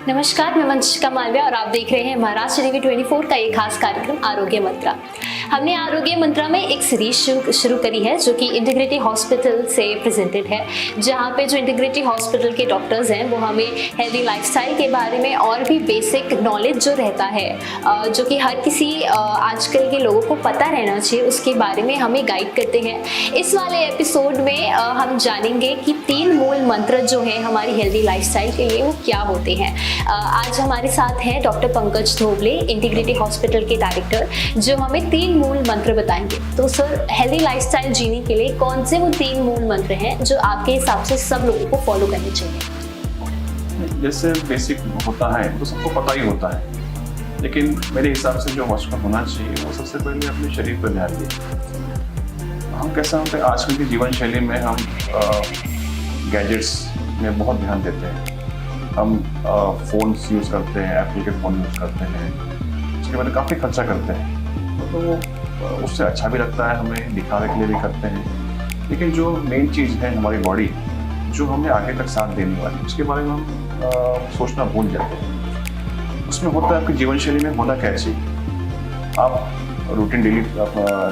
नमस्कार, मैं वंशिका मालवीय और आप देख रहे हैं महाराष्ट्र टीवी 24 का एक खास कार्यक्रम आरोग्य मंत्रा। हमने आरोग्य मंत्रा में एक सीरीज शुरू करी है जो कि इंटीग्रिटी हॉस्पिटल से प्रेजेंटेड है, जहां पे जो इंटीग्रिटी हॉस्पिटल के डॉक्टर्स हैं वो हमें हेल्दी लाइफस्टाइल के बारे में और भी बेसिक नॉलेज जो रहता है जो कि हर किसी आजकल के लोगों को पता रहना चाहिए उसके बारे में हमें गाइड करते हैं। इस वाले एपिसोड में हम जानेंगे कि 3 मूल मंत्र जो है हमारी हेल्दी लाइफस्टाइल के लिए वो क्या होते हैं। आज हमारे साथ हैं डॉक्टर पंकज धोबले, इंटीग्रिटी हॉस्पिटल के डायरेक्टर, जो हमें 3 मूल मंत्र बताएंगे। तो सर, हेल्दी लाइफस्टाइल जीने के लिए कौन से वो 3 मूल मंत्र हैं जो आपके हिसाब से सब लोगों को फॉलो करने चाहिए? जैसे बेसिक होता है तो सबको पता ही होता है, लेकिन मेरे हिसाब से जो मशवरा होना चाहिए वो सबसे पहले अपने शरीर पर ध्यान दें। हम कैसा होता है आजकल की जीवन शैली में हम गैजेट्स में बहुत ध्यान देते हैं। हम फ़ोन्स यूज़ करते हैं, एप्पल के फ़ोन यूज़ करते हैं, उसके बाद काफ़ी खर्चा करते हैं। तो उससे अच्छा भी लगता है, हमें दिखावे के लिए भी करते हैं, लेकिन जो मेन चीज़ है हमारी बॉडी, जो हमें आगे तक साथ देने वाली, उसके बारे में हम सोचना भूल जाते हैं। उसमें होता है आपकी जीवन शैली में होना क्या चाहिए। आप रूटीन डेली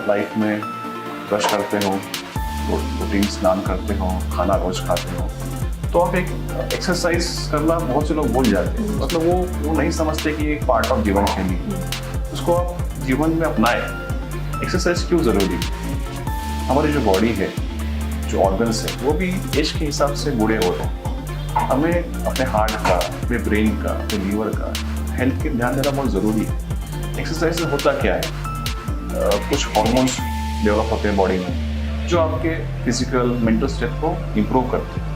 लाइफ में ब्रश करते हो, रूटीन स्नान करते हो, खाना रोज खाते हो, तो आप एक एक्सरसाइज करना बहुत से लोग भूल जाते हैं। मतलब वो नहीं समझते कि एक पार्ट ऑफ जीवन शैली, उसको आप जीवन में अपनाएं। एक्सरसाइज क्यों ज़रूरी है? हमारी जो बॉडी है, जो ऑर्गन्स है, वो भी एज के हिसाब से बूढ़े हो रहे हैं। हमें अपने हार्ट का, अपने ब्रेन का, अपने लीवर का हेल्थ के ध्यान देना बहुत ज़रूरी है। एक्सरसाइज से होता क्या है, कुछ हार्मोन्स डेवलप होते हैं बॉडी में जो आपके फिजिकल मेंटल स्टेट को इम्प्रूव करते हैं।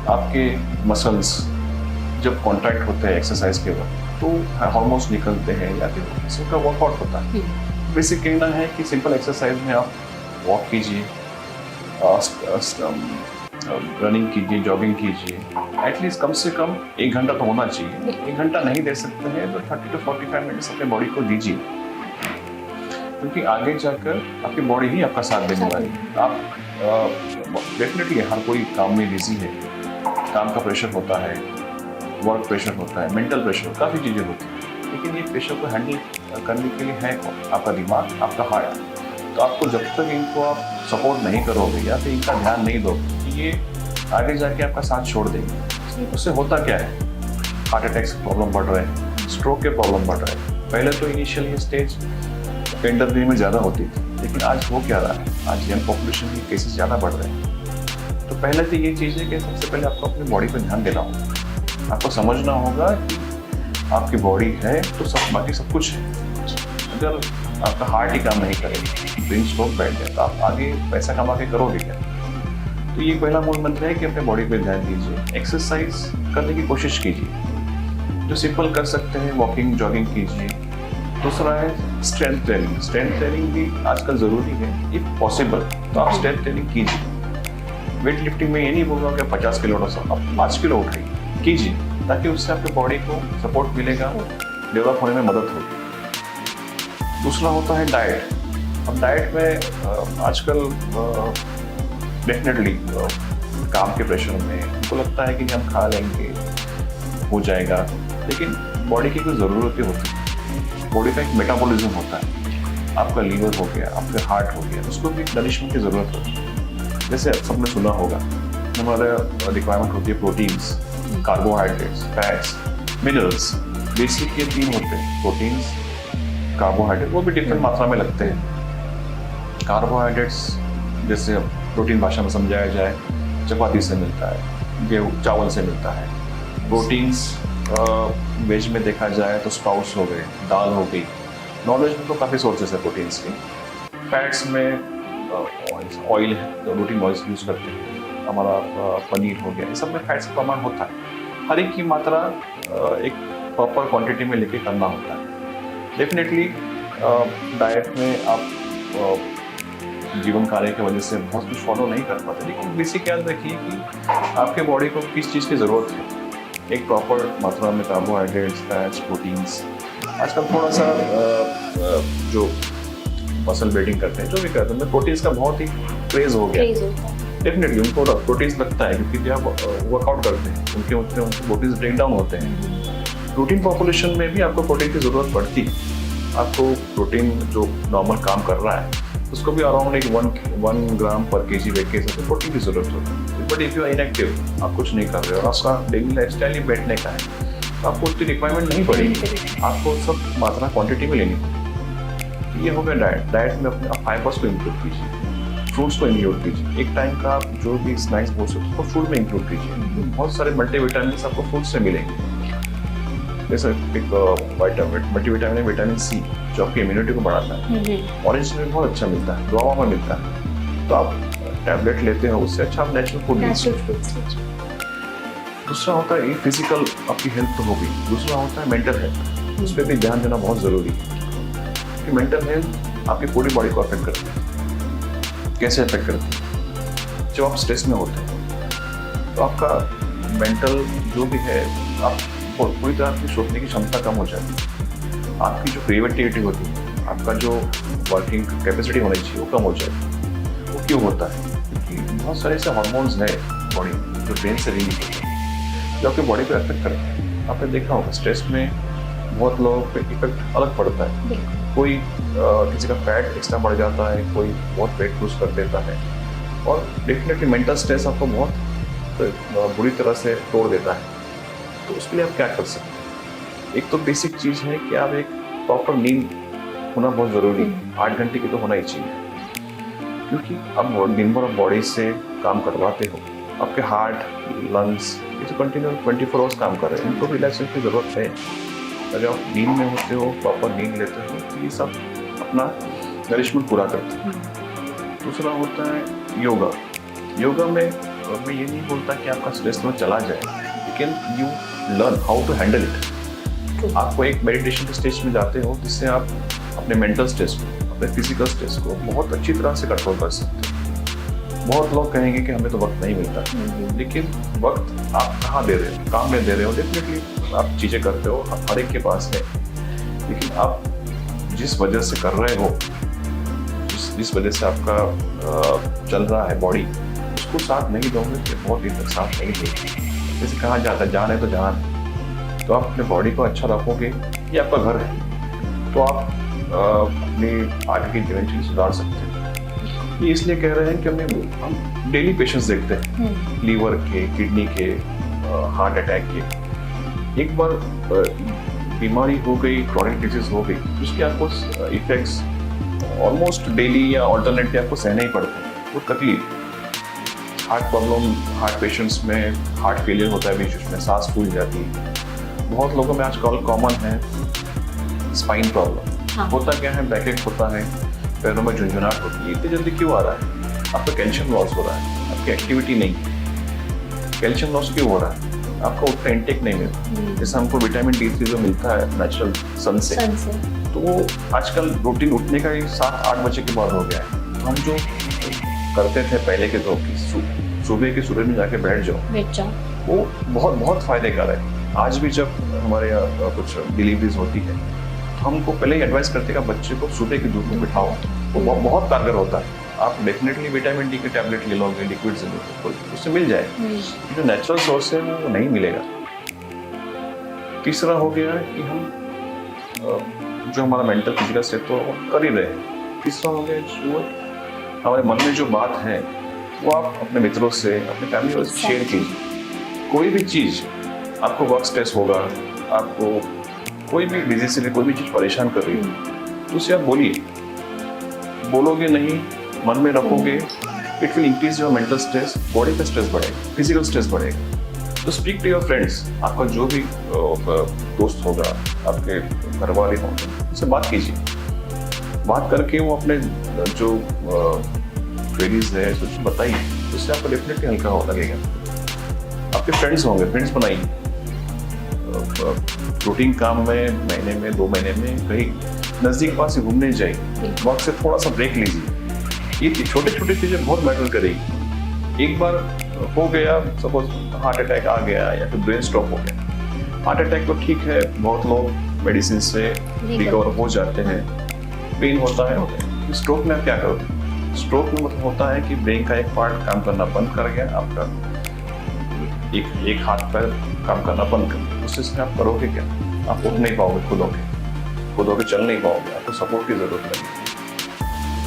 आपके मसल्स जब कॉन्ट्रैक्ट होते हैं एक्सरसाइज के वक्त, तो हार्मोन्स निकलते हैं या फिर इसका वर्कआउट होता है। बेसिक कहना है कि सिंपल एक्सरसाइज में आप वॉक कीजिए, रनिंग कीजिए, जॉगिंग कीजिए, एटलीस्ट कम से कम 1 घंटा तो होना चाहिए। 1 घंटा नहीं दे सकते हैं तो 30 to 45 मिनट्स अपने बॉडी को दीजिए, क्योंकि आगे जाकर आपकी बॉडी ही आपका साथ देने वाली है। आप डेफिनेटली हर कोई काम में बिजी है, काम का प्रेशर होता है, वर्क प्रेशर होता है, मेंटल प्रेशर, काफ़ी चीज़ें होती हैं, लेकिन ये प्रेशर को हैंडल करने के लिए है कौन? आपका दिमाग, आपका हार्ट। तो आपको जब तक इनको आप सपोर्ट नहीं करोगे या फिर इनका ध्यान नहीं दोगे कि ये आगे जाके आपका साथ छोड़ देंगे। उससे होता क्या है, हार्ट अटैक्स के प्रॉब्लम बढ़ रहे हैं, स्ट्रोक के प्रॉब्लम बढ़ रहे हैं। पहले तो इनिशियल ये स्टेज इंटरव्यू में ज़्यादा होती थी, लेकिन आज हो क्या रहा है, आज यंग पॉपुलेशन के केसेस ज़्यादा बढ़ रहे हैं। तो पहले तो ये चीज़ है कि सबसे पहले आपको अपनी बॉडी पर ध्यान देना होगा। आपको समझना होगा कि आपकी बॉडी है तो सब बाकी सब कुछ है। अगर आपका हार्ट ही काम नहीं करेगा, ब्रेन स्ट्रोक बैठ जाए, तो आप आगे पैसा कमा के करोगे क्या? तो ये पहला मूल मंत्र है कि अपने बॉडी पे ध्यान दीजिए। एक्सरसाइज करने की कोशिश कीजिए, जो सिंपल कर सकते हैं, वॉकिंग, जॉगिंग कीजिए। दूसरा है स्ट्रेंथ ट्रेनिंग। स्ट्रेंथ ट्रेनिंग भी आजकल ज़रूरी है, इफ पॉसिबल तो आप स्ट्रेंथ ट्रेनिंग कीजिए। वेट लिफ्टिंग में ये नहीं बोल रहा कि 50 किलो उठा, आप 5 किलो उठाइए, कीजिए, ताकि उससे आपके बॉडी को सपोर्ट मिलेगा, डेवलप होने में मदद होगी। दूसरा होता है डाइट। अब डाइट में आजकल डेफिनेटली काम के प्रेशर में उनको लगता है कि हम खा लेंगे हो जाएगा, लेकिन बॉडी की कोई ज़रूरतें होती है। बॉडी का एक मेटाबॉलिज्म होता है, आपका लीवर हो गया, आपका हार्ट हो गया, उसको भी नरिशमेंट की ज़रूरत होती है। जैसे सबने सुना होगा, हमारा रिक्वायरमेंट होती है proteins, carbohydrates, fats, minerals. Basic ये 3 होते हैं, प्रोटीन्स, कार्बोहाइड्रेट, वो भी डिफरेंट मात्रा में लगते हैं। कार्बोहाइड्रेट्स जैसे प्रोटीन भाषा में समझाया जाए, चपाती से मिलता है, गेहूँ चावल से मिलता है। प्रोटीन्स वेज में देखा जाए तो स्प्राउट्स हो गए, दाल हो गई। नॉन-वेज में तो काफ़ी सोर्सेस है प्रोटीन्स के। फैट्स में ऑयल है, तो रूटीन ऑयल्स यूज़ करते हैं, हमारा पनीर हो गया, ये सब में फैट्स का प्रमाण होता है। हर एक की मात्रा एक प्रॉपर क्वांटिटी में लेके करना होता है। डेफिनेटली डाइट में आप जीवन कार्य की वजह से बहुत कुछ फॉलो नहीं कर पाते, लेकिन बेसिक याद रखिए कि आपके बॉडी को किस चीज़ की ज़रूरत है। एक प्रॉपर मात्रा में कार्बोहाइड्रेट्स, फैट्स, प्रोटीन्स। आजकल थोड़ा सा जो मसल बिल्डिंग करते हैं, जो भी करते हैं, प्रोटीन्स का बहुत ही क्रेज हो गया। डेफिनेटली उनको प्रोटीन्स लगता है, क्योंकि जब वर्कआउट करते हैं उनके प्रोटीन्स ब्रेक डाउन होते हैं। प्रोटीन पॉपुलेशन में भी आपको प्रोटीन की ज़रूरत पड़ती है। आपको प्रोटीन जो नॉर्मल काम कर रहा है उसको भी अराउंड एक 1 ग्राम पर केजी वेट के हिसाब से प्रोटीन की ज़रूरत होती है। But if you are inactive, आप कुछ नहीं कर रहे हो, आपका डेली लाइफस्टाइल ही बैठने का है, तो आपको उतनी रिक्वायरमेंट नहीं पड़ेगी, आपको सब मात्रा क्वांटिटी में लेनी होगी। ये हो गया डाइट। डाइट में अपने फाइबर्स को इंक्लूड कीजिए, फ्रूट्स को इंक्लूड कीजिए। एक टाइम का आप जो भी स्नैक्स बोल सकते हो फूड में इंक्लूड कीजिए। बहुत सारे मल्टीविटामिन आपको फूड से मिलेंगे, जैसे एक मल्टीविटामिन है विटामिन सी जो आपकी इम्यूनिटी को बढ़ाता है। ऑरेंज में बहुत अच्छा मिलता है, दुआओं में मिलता है, तो आप टैबलेट लेते हो उससे अच्छा आप नेचुरल फूड लीजिए। दूसरा होता है फिजिकल आपकी हेल्थ तो होगी, दूसरा होता है मेंटल हेल्थ। उस पर भी ध्यान देना बहुत ज़रूरी है कि मेंटल हेल्थ आपकी पूरी बॉडी को अफेक्ट करती है। कैसे अफेक्ट करती है? जब आप स्ट्रेस में होते हैं तो आपका मेंटल जो भी है, आप पूरी तरह से सोचने की क्षमता कम हो जाती है। आपकी जो क्रिएटिविटी होती है, आपका जो वर्किंग कैपेसिटी होनी चाहिए वो कम हो जाती है। वो क्यों होता है? क्योंकि बहुत सारे ऐसे हार्मोन्स हैं बॉडी जो ब्रेन से रिलीज होते हैं जो आपकी बॉडी को अफेक्ट करते हैं। आपने देखा होगा स्ट्रेस में बहुत लोगों पे इफेक्ट अलग पड़ता है। कोई किसी का फैट एक्स्ट्रा बढ़ जाता है, कोई बहुत वेट लूज कर देता है, और डेफिनेटली मेंटल स्ट्रेस आपको बहुत बुरी तरह से तोड़ देता है। तो उसके लिए आप क्या कर सकते हैं? एक तो बेसिक चीज़ है कि आप एक प्रॉपर नींद होना बहुत ज़रूरी है। 8 घंटे की तो होना ही चाहिए, क्योंकि अब दिन भर बॉडी से काम करवाते हो, आपके हार्ट लंग्स ये तो कंटिन्यू 24 आवर्स काम कर रहे हैं, इनको रिलैक्सेशन की ज़रूरत है। अगर आप नींद में होते हो, प्रॉपर नींद लेते हो, तो ये सब अपना नरिशमेंट पूरा करते हैं। दूसरा होता है योगा। योगा में मैं ये नहीं बोलता कि आपका स्ट्रेस में चला जाए, लेकिन you learn how to handle it. आपको एक मेडिटेशन के स्टेज में जाते हो जिससे आप अपने मेंटल स्ट्रेस को, अपने फिजिकल स्ट्रेस को बहुत अच्छी तरह से कंट्रोल कर सकते हो। बहुत लोग कहेंगे कि हमें तो वक्त नहीं मिलता, लेकिन वक्त आप कहाँ दे रहे हो? काम में दे रहे हो, डेफिनेटली आप चीज़ें करते हो, हर एक के पास है, लेकिन आप जिस वजह से कर रहे हो, जिस वजह से आपका चल रहा है बॉडी, उसको साथ नहीं दोगे तो बहुत दिन तक साथ नहीं दोगे। जैसे कहा जाता है जान है तो जान है, तो आप अपने बॉडी को अच्छा रखोगे, ये आपका घर है, तो आप अपनी आगे की जीवन सुधार सकते हैं। ये इसलिए कह रहे हैं कि हम डेली पेशेंट्स देखते हैं, लीवर के, किडनी के, हार्ट अटैक के। एक बार बीमारी हो गई, क्रॉनिक डिजीज हो गई, उसके आपको इफेक्ट्स ऑलमोस्ट डेली या ऑल्टरनेटली आपको सहने ही पड़ते हैं। वो तकलीफ, हार्ट प्रॉब्लम, हार्ट पेशेंट्स में हार्ट फेलियर होता है, बीच में सांस फूल जाती है। बहुत लोगों में आजकल कॉमन है स्पाइन प्रॉब्लम। होता क्या है, बैकएक होता है, पैरों में झुंझुनाहट होती है। इतनी जल्दी क्यों आ रहा है? आपका कैल्शियम लॉस हो रहा है, आपकी एक्टिविटी नहीं। कैल्शियम लॉस क्यों हो रहा है? आपका उतना इंटेक नहीं मिलता। जैसे हमको विटामिन D3 जो मिलता है नेचुरल सन से, तो वो आजकल रूटीन उठने का ही 7-8 बजे के बाद हो गया है। हम जो करते थे पहले के तो सुबह के सूरज में जाके बैठ जाओ, वो बहुत बहुत फायदेकार है। आज भी जब हमारे यहाँ कुछ डिलीवरीज होती है, तो हमको पहले ही एडवाइस करते हैं कि बच्चे को सुबह की धूप में बिठाओ, वो बहुत कारगर होता है। आप डेफिनेटली विटामिन D के टैबलेट ले लोगे, लिक्विड्स उससे मिल जाए, जो नेचुरल सोर्स है वो नहीं मिलेगा। तीसरा हो गया कि हम जो हमारा मेंटल फिजिकल स्टेट तो कर ही रहे हैं। तीसरा हो गया जो हमारे मन में जो बात है वो आप अपने मित्रों से, अपने फैमिली वालों से शेयर कीजिए। कोई भी चीज़ आपको वर्क स्ट्रेस होगा, आपको कोई भी बिजी से कोई भी चीज़ परेशान कर रही है, तो उसे आप बोलोगे नहीं, मन में रखोगे, it will increase your mental stress, body का स्ट्रेस बढ़ेगा, फिजिकल स्ट्रेस बढ़ेगा। तो स्पीक टू योर फ्रेंड्स, आपका जो भी दोस्त होगा, आपके घर वाले होंगे, उनसे बात कीजिए। बात करके वो अपने जो क्वेरीज है कुछ बताइए, उससे आपको डेफिनेटली हल्का हो लगेगा। आपके फ्रेंड्स होंगे, फ्रेंड्स बनाइए। रूटीन काम में महीने में 2 महीने में कहीं नज़दीक पास से घूमने जाइए, वक्त से थोड़ा सा ब्रेक लीजिए। ये छोटे छोटे चीज़ें बहुत मैटर करेगी। एक बार हो गया, सपोज हार्ट अटैक आ गया या फिर ब्रेन स्ट्रोक हो गया। हार्ट अटैक तो ठीक है, बहुत लोग मेडिसिन से रिकवर हो जाते हैं, पेन होता है। स्ट्रोक में आप क्या करोगे? स्ट्रोक में मतलब होता है कि ब्रेन का एक पार्ट काम करना बंद कर गया, आपका एक हाथ पैर काम करना बंद कर, उससे आप करोगे क्या? आप उठ नहीं पाओगे खुद होके चल नहीं पाओगे, आपको सपोर्ट की जरूरत है।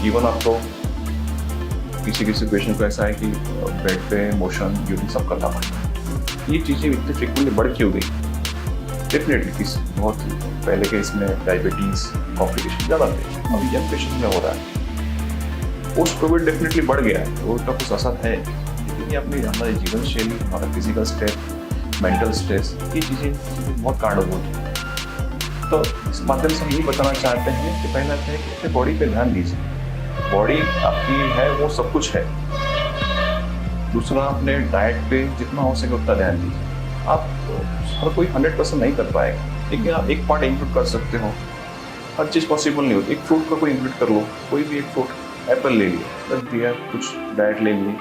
इवन आपको किसी सिचुएशन को ऐसा है कि बेड पे मोशन यूरिन सब करना पड़ता है। ये चीज़ें इतनी फ्रिक्वेंटली बढ़ क्यों गई? डेफिनेटली किस बहुत पहले के इसमें डायबिटीज़ कॉम्प्लिकेशन ज़्यादा थे, अभी यंग पेशेंट में हो रहा है। पोस्ट कोविड डेफिनेटली बढ़ गया है, कोविड का कुछ असर है, लेकिन ये अपनी हमारी जीवन शैली, हमारा फिजिकल स्ट्रेस, मेंटल स्ट्रेस, ये चीज़ें बहुत कारणभूत हैं। तो इस माध्यम से हम यही बताना चाहते हैं कि पहला है कि अपने बॉडी पे ध्यान दीजिए। बॉडी आपकी है वो सब कुछ है। दूसरा, अपने डाइट पे जितना हो सके उतना ध्यान दीजिए। आप हर कोई 100% नहीं कर पाएगा, लेकिन आप एक पार्ट इंक्लूड कर सकते हो। हर चीज़ पॉसिबल नहीं होती। एक फ्रूट का कोई इंक्लूड कर लो, कोई भी एक फ्रूट, एप्पल ले लिया, रख दिया, कुछ डाइट ले ली,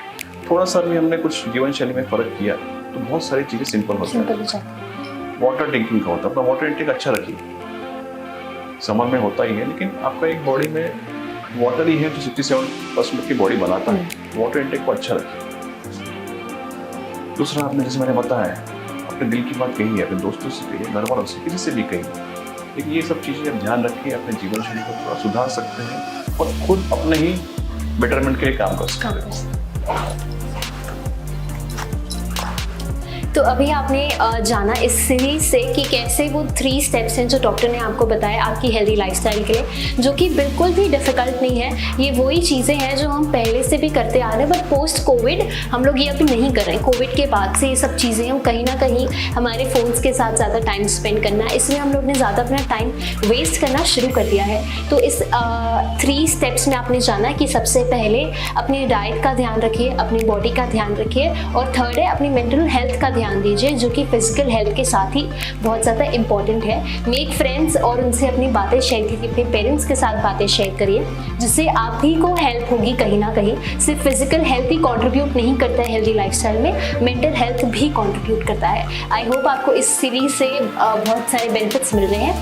थोड़ा सा भी हमने कुछ जीवन शैली में फ़र्क किया तो बहुत सारी चीज़ें सिंपल हो जाती हैं। वाटर ड्रिंकिंग का होता है, अपना वाटर इंटेक अच्छा रखिए। समर में होता ही है, लेकिन आपका एक बॉडी में वाटर ही है जो 67% की बॉडी बनाता है। वाटर इंटेक को अच्छा रखिए। दूसरा, आपने जैसे मैंने बताया, अपने दिल की बात कही है, अपने दोस्तों से कहिए, घर वालों से, किसी से भी कहिए। लेकिन ये सब चीज़ें आप ध्यान रखिए, अपने जीवन शैली को थोड़ा सुधार सकते हैं और खुद अपने ही बेटरमेंट के लिए काम कर सकते हैं। तो अभी आपने जाना इस सीरीज से कि कैसे वो 3 स्टेप्स हैं जो डॉक्टर ने आपको बताया आपकी हेल्दी लाइफस्टाइल के लिए, जो कि बिल्कुल भी डिफिकल्ट नहीं है। ये वही चीज़ें हैं जो हम पहले से भी करते आ रहे हैं, बट पोस्ट कोविड हम लोग ये अभी नहीं कर रहे हैं। कोविड के बाद से ये सब चीज़ें हम कहीं ना कहीं हमारे फ़ोन्स के साथ ज़्यादा टाइम स्पेंड करना, इसमें हम लोग ने ज़्यादा अपना टाइम वेस्ट करना शुरू कर दिया है। तो इस 3 स्टेप्स में आपने जाना कि सबसे पहले अपनी डाइट का ध्यान रखिए, अपनी बॉडी का ध्यान रखिए, और थर्ड है अपनी मेंटल हेल्थ का ध्यान दीजिए, जो कि फिजिकल हेल्थ के साथ ही बहुत ज़्यादा इंपॉर्टेंट है। मेक फ्रेंड्स और उनसे अपनी बातें शेयर कीजिए, अपने पेरेंट्स के साथ बातें शेयर करिए, जिससे आप ही को हेल्प होगी कहीं ना कहीं। सिर्फ फिजिकल हेल्थ ही कंट्रीब्यूट नहीं करता है हेल्दी लाइफस्टाइल में, मेंटल हेल्थ भी कंट्रीब्यूट करता है। आई होप आपको इस सीरीज से बहुत सारे बेनिफिट्स मिल रहे हैं।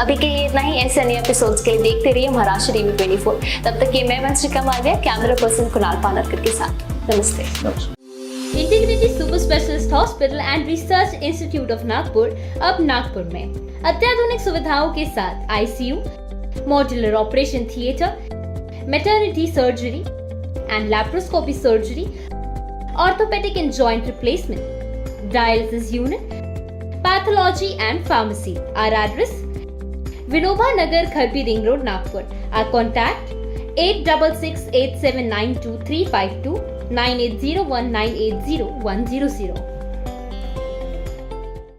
अभी के लिए इतना ही। ऐसे नए एपिसोड्स के लिए देखते रहिए महाराष्ट्र टीवी 24। तब तक ये मैं वंशिका माल्या, कैमरा पर्सन कुणाल पानरकर के साथ। नमस्ते। Integrity super specialist hospital and research institute of Nagpur अब नागपुर में अत्याधुनिक सुविधाओं के साथ ICU, modular operation theatre, maternity surgery and laparoscopy surgery, orthopaedic and joint replacement, dialysis unit, pathology and pharmacy. Our address: Vinoba Nagar, Kharbi Ring Road, Nagpur. Our contact: 8668792352, 9801980100.